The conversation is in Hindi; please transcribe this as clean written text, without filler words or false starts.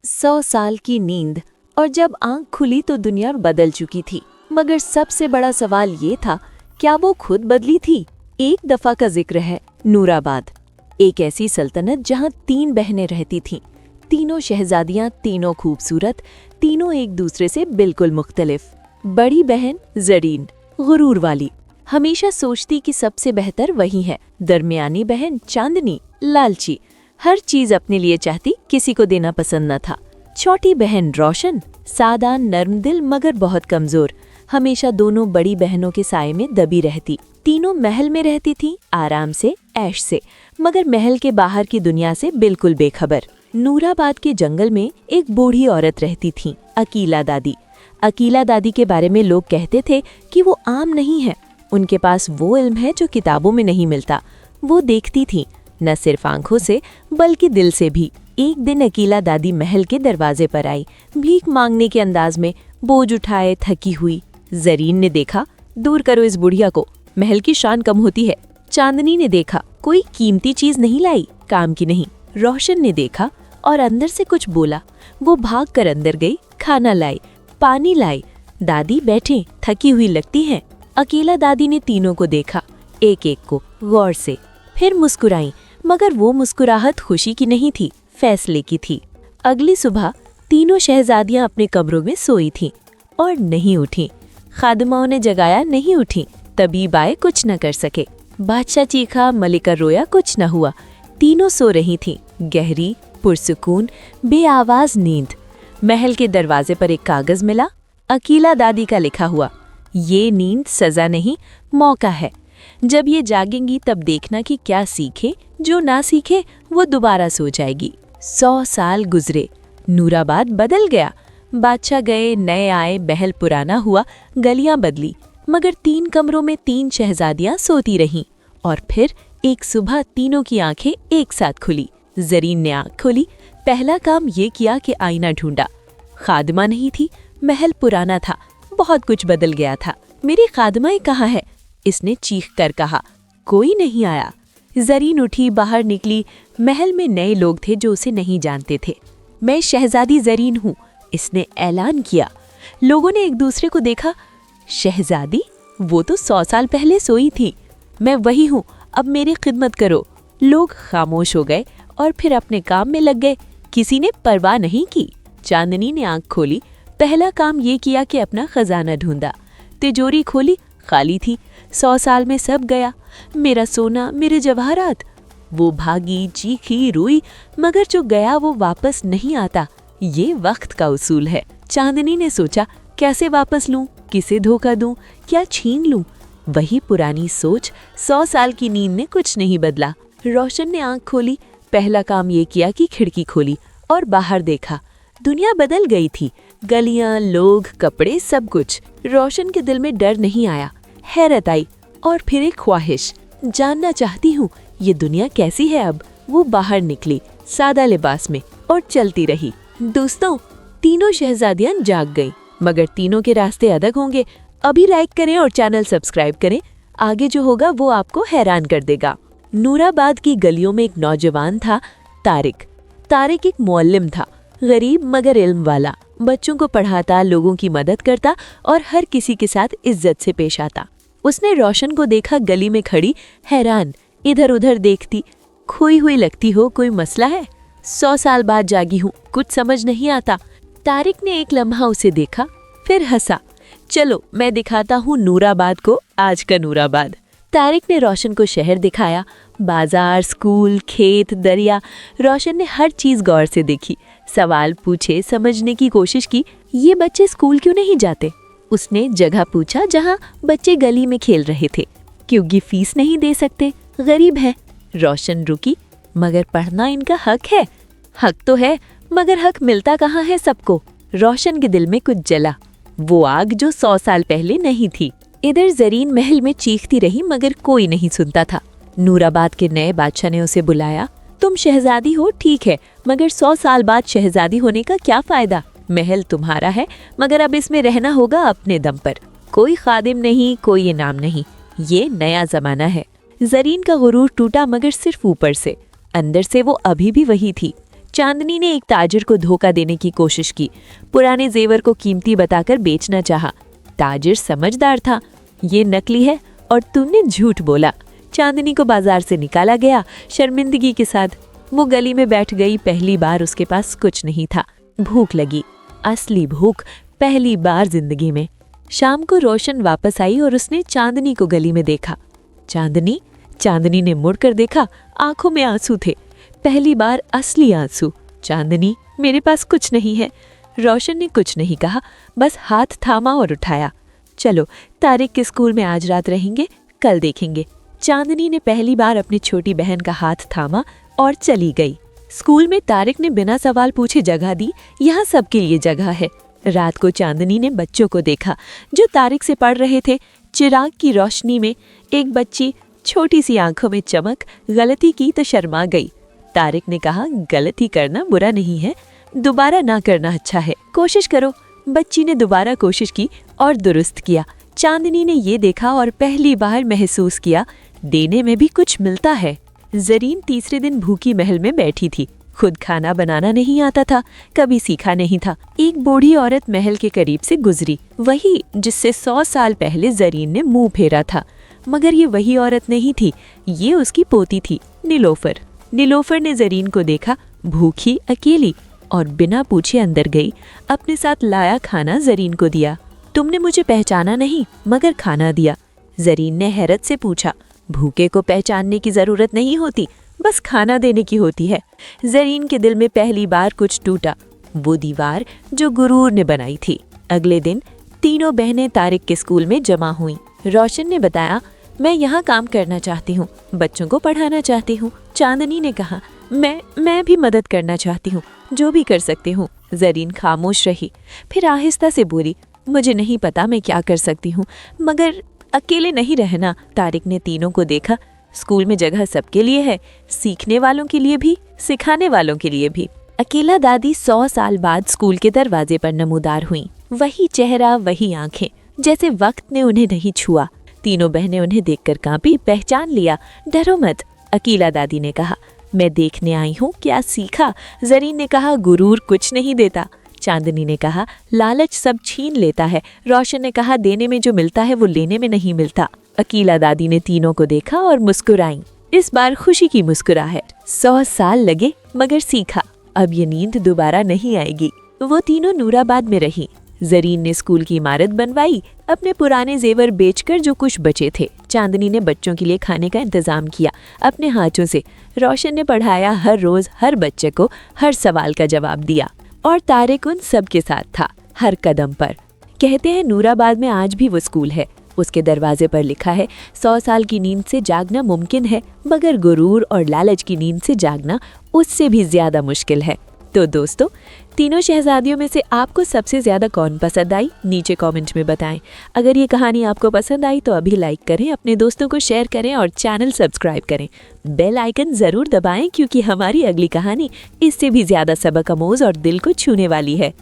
100 साल की नींद, और जब आंख खुली तो दुनिया बदल चुकी थी। मगर सबसे बड़ा सवाल ये था, क्या वो खुद बदली थी? एक दफा का जिक्र है नूराबाद, एक ऐसी सल्तनत जहां 3 बहनें रहती थीं। तीनों शहजादियां, तीनों खूबसूरत, तीनों एक दूसरे से बिल्कुल मुख्तलिफ। बड़ी बहन ज़रीन, गुरूर वाली, हमेशा सोचती कि सबसे बेहतर वही है। दरमियानी बहन चांदनी, लालची, हर चीज अपने लिए चाहती, किसी को देना पसंद न था। छोटी बहन रोशन, सादा, नर्म दिल मगर बहुत कमजोर, हमेशा दोनों बड़ी बहनों के साए में दबी रहती। तीनों महल में रहती थीं, आराम से, ऐश से, मगर महल के बाहर की दुनिया से बिल्कुल बेखबर। नूराबाद के जंगल में एक बूढ़ी औरत रहती थी, अकीला दादी। अकीला दादी के बारे में लोग कहते थे कि वो आम नहीं है। उनके पास वो इल्म है जो किताबों में नहीं मिलता। वो देखती थी, न सिर्फ आंखों से बल्कि दिल से भी। एक दिन अकीला दादी महल के दरवाजे पर आई, भीख मांगने के अंदाज में, बोझ उठाए थकी हुई। ज़रीन ने देखा, दूर करो इस बुढ़िया को, महल की शान कम होती है। चांदनी ने देखा, कोई कीमती चीज नहीं लाई, काम की नहीं। रोशन ने देखा और अंदर से कुछ बोला। वो भाग कर अंदर गई, खाना लाई, पानी लाई। दादी बैठे, थकी हुई लगती हैं। अकेला दादी ने तीनों को देखा, एक एक को गौर से, फिर मुस्कुराई, मगर वो मुस्कुराहट खुशी की नहीं थी, फैसले की थी। अगली सुबह तीनों शहजादियां अपने कमरों में सोई थीं और नहीं उठीं। खादिमाओं ने जगाया, नहीं उठीं। तबीब आए, कुछ न कर सके। बादशाह चीखा, मलिका रोया, कुछ न हुआ। तीनों सो रही थीं, गहरी, पुरसुकून, बेआवाज नींद। महल के दरवाजे पर एक कागज मिला, अकीला दादी का लिखा हुआ, ये नींद सजा नहीं, मौका है। जब ये जागेंगी तब देखना कि क्या सीखे, जो ना सीखे वो दोबारा सो जाएगी। 100 साल गुजरे, नूराबाद बदल गया। बादशाह गए, नए आए, महल पुराना हुआ, गलियां बदली, मगर 3 कमरों में 3 शहजादियां सोती रहीं। और फिर एक सुबह तीनों की आंखें एक साथ खुली। ज़रीन ने आंख खोली, पहला काम ये किया कि आईना ढूंढा। खादिमा नहीं थी, महल पुराना था, बहुत कुछ बदल गया था। मेरी खादिमाएं कहाँ है? इसने चीख कर कहा। कोई नहीं आया। ज़रीन उठी, बाहर निकली। महल में नए लोग थे जो उसे नहीं जानते थे। मैं शहजादी ज़रीन हूँ, इसने ऐलान किया। लोगों ने एक दूसरे को देखा। शहजादी? वो तो 100 साल पहले सोई थी। मैं वही हूँ, अब मेरी खिदमत करो। लोग खामोश हो गए और फिर अपने काम में लग गए। किसी ने परवाह नहीं की। चांदनी ने आंख खोली, पहला काम ये किया कि अपना खजाना ढूंढा। तिजोरी खोली, खाली थी। 100 साल में सब गया, मेरा सोना, मेरे जवाहरात। वो भागी, चीखी, रोई, मगर जो गया वो वापस नहीं आता। ये वक्त का उसूल है। चांदनी ने सोचा, कैसे वापस लूं, किसे धोखा दूं, क्या छीन लूं? वही पुरानी सोच। 100 साल की नींद ने कुछ नहीं बदला। रोशन ने आंख खोली, पहला काम ये किया कि खिड़की खोली और बाहर देखा। दुनिया बदल गई थी, गलियां, लोग, कपड़े, सब कुछ। रोशन के दिल में डर नहीं आया, हैरत आई और फिर एक ख्वाहिश, जानना चाहती हूँ ये दुनिया कैसी है अब। वो बाहर निकली, सादा लिबास में, और चलती रही। दोस्तों, तीनों शहजादियां जाग गईं, मगर तीनों के रास्ते अलग होंगे। अभी लाइक करें और चैनल सब्सक्राइब करें, आगे जो होगा वो आपको हैरान कर देगा। नूराबाद की गलियों में एक नौजवान था, तारिक। तारिक एक मुअल्लिम था, गरीब मगर इल्म वाला। बच्चों को पढ़ाता, लोगों की मदद करता और हर किसी के साथ इज्जत से पेश आता। उसने रोशन को देखा, गली में खड़ी, हैरान, इधर उधर देखती। खोई हुई लगती हो, कोई मसला है? 100 साल बाद जागी हूँ, कुछ समझ नहीं आता। तारिक ने एक लम्हा उसे देखा, फिर हंसा। चलो मैं दिखाता हूँ नूराबाद को, आज का नूराबाद। तारिक ने रोशन को शहर दिखाया, बाजार, स्कूल, खेत, दरिया। रोशन ने हर चीज गौर से देखी, सवाल पूछे, समझने की कोशिश की। ये बच्चे स्कूल क्यों नहीं जाते? उसने जगह पूछा जहाँ बच्चे गली में खेल रहे थे। क्योंकि फीस नहीं दे सकते, गरीब है। रोशन रुकी, मगर पढ़ना इनका हक है। हक तो है, मगर हक मिलता कहाँ है सबको? रोशन के दिल में कुछ जला, वो आग जो 100 साल पहले नहीं थी। इधर ज़रीन महल में चीखती रही, मगर कोई नहीं सुनता था। नूराबाद के नए बादशाह ने उसे बुलाया। तुम शहजादी हो ठीक है, मगर 100 साल बाद शहजादी होने का क्या फायदा? महल तुम्हारा है, मगर अब इसमें रहना होगा अपने दम पर। कोई खादिम नहीं, कोई इनाम नहीं। ये नया जमाना है। ज़रीन का गुरूर टूटा, मगर सिर्फ ऊपर से। अंदर से वो अभी भी वही थी। चांदनी ने एक ताजिर को धोखा देने की कोशिश की, पुराने जेवर को कीमती बताकर बेचना चाहा। ताजिर समझदार था, ये नकली है और तुमने झूठ बोला। चांदनी को बाजार से निकाला गया शर्मिंदगी के साथ। वो गली में बैठ गई। पहली बार उसके पास कुछ नहीं था। भूख लगी, असली भूख, पहली बार जिंदगी में। शाम को रोशन वापस आई और उसने चांदनी को गली में देखा। चांदनी? चांदनी ने मुड़कर देखा, आंखों में आंसू थे, पहली बार असली आंसू। चांदनी, मेरे पास कुछ नहीं है। रोशन ने कुछ नहीं कहा, बस हाथ थामा और उठाया। चलो, तारिक के स्कूल में आज रात रहेंगे, कल देखेंगे। चांदनी ने पहली बार अपनी छोटी बहन का हाथ थामा और चली गई। स्कूल में तारिक ने बिना सवाल पूछे जगह दी। यहाँ सबके लिए जगह है। रात को चांदनी ने बच्चों को देखा जो तारिक से पढ़ रहे थे। चिराग की रोशनी में एक बच्ची, छोटी सी आंखों में चमक, गलती की तो शर्मा गई। तारिक ने कहा, गलती करना बुरा नहीं है, दोबारा ना करना अच्छा है, कोशिश करो। बच्ची ने दोबारा कोशिश की और दुरुस्त किया। चांदनी ने ये देखा और पहली बार महसूस किया, देने में भी कुछ मिलता है। जरीन तीसरे दिन भूखी महल में बैठी थी। खुद खाना बनाना नहीं आता था, कभी सीखा नहीं था। एक बूढ़ी औरत महल के करीब से गुजरी, वही जिससे 100 साल पहले जरीन ने मुंह फेरा था। मगर ये वही औरत नहीं थी, ये उसकी पोती थी, नीलोफर। नीलोफर ने जरीन को देखा, भूखी, अकेली, और बिना पूछे अंदर गई। अपने साथ लाया खाना जरीन को दिया। तुमने मुझे पहचाना नहीं, मगर खाना दिया। जरीन ने हैरत से पूछा, भूखे को पहचानने की जरूरत नहीं होती, बस खाना देने की होती है। जरीन के दिल में पहली बार कुछ टूटा, वो दीवार जो गुरूर ने बनाई थी। अगले दिन तीनों बहनें तारिक के स्कूल में जमा हुईं। रोशन ने बताया, मैं यहाँ काम करना चाहती हूँ, बच्चों को पढ़ाना चाहती हूँ। चांदनी ने कहा, मैं भी मदद करना चाहती हूँ, जो भी कर सकती हूँ। जरीन खामोश रही, फिर आहिस्ता से बोली, मुझे नहीं पता मैं क्या कर सकती हूँ, मगर अकेले नहीं रहना। तारिक ने तीनों को देखा। स्कूल में जगह सबके लिए है, सीखने वालों के लिए भी, सिखाने वालों के लिए भी। अकेला दादी 100 साल बाद स्कूल के दरवाजे पर नमूदार हुई। वही चेहरा, वही आंखें, जैसे वक्त ने उन्हें नहीं छुआ। तीनों बहनें उन्हें देखकर कांपी, पहचान लिया। डरो मत, अकीला दादी ने कहा, मैं देखने आई हूँ क्या सीखा। जरीन ने कहा, गुरूर कुछ नहीं देता। चांदनी ने कहा, लालच सब छीन लेता है। रोशन ने कहा, देने में जो मिलता है वो लेने में नहीं मिलता। अकीला दादी ने तीनों को देखा और मुस्कुराई, इस बार खुशी की मुस्कुराहट। 100 साल लगे मगर सीखा, अब ये नींद दोबारा नहीं आएगी। वो तीनों नूराबाद में रही। जरीन ने स्कूल की इमारत बनवाई, अपने पुराने जेवर बेचकर जो कुछ बचे थे। चांदनी ने बच्चों के लिए खाने का इंतजाम किया अपने हाथों से। रोशन ने पढ़ाया, हर रोज हर बच्चे को हर सवाल का जवाब दिया। और तारिक उन सब के साथ था, हर कदम पर। कहते हैं नूराबाद में आज भी वो स्कूल है। उसके दरवाजे पर लिखा है, 100 साल की नींद से जागना मुमकिन है, मगर गुरूर और लालच की नींद से जागना उससे भी ज्यादा मुश्किल है। तो दोस्तों, तीनों शहजादियों में से आपको सबसे ज्यादा कौन पसंद आई, नीचे कमेंट में बताएं। अगर ये कहानी आपको पसंद आई तो अभी लाइक करें, अपने दोस्तों को शेयर करें और चैनल सब्सक्राइब करें। बेल आइकन जरूर दबाएं, क्योंकि हमारी अगली कहानी इससे भी ज्यादा सबक आमोज और दिल को छूने वाली है।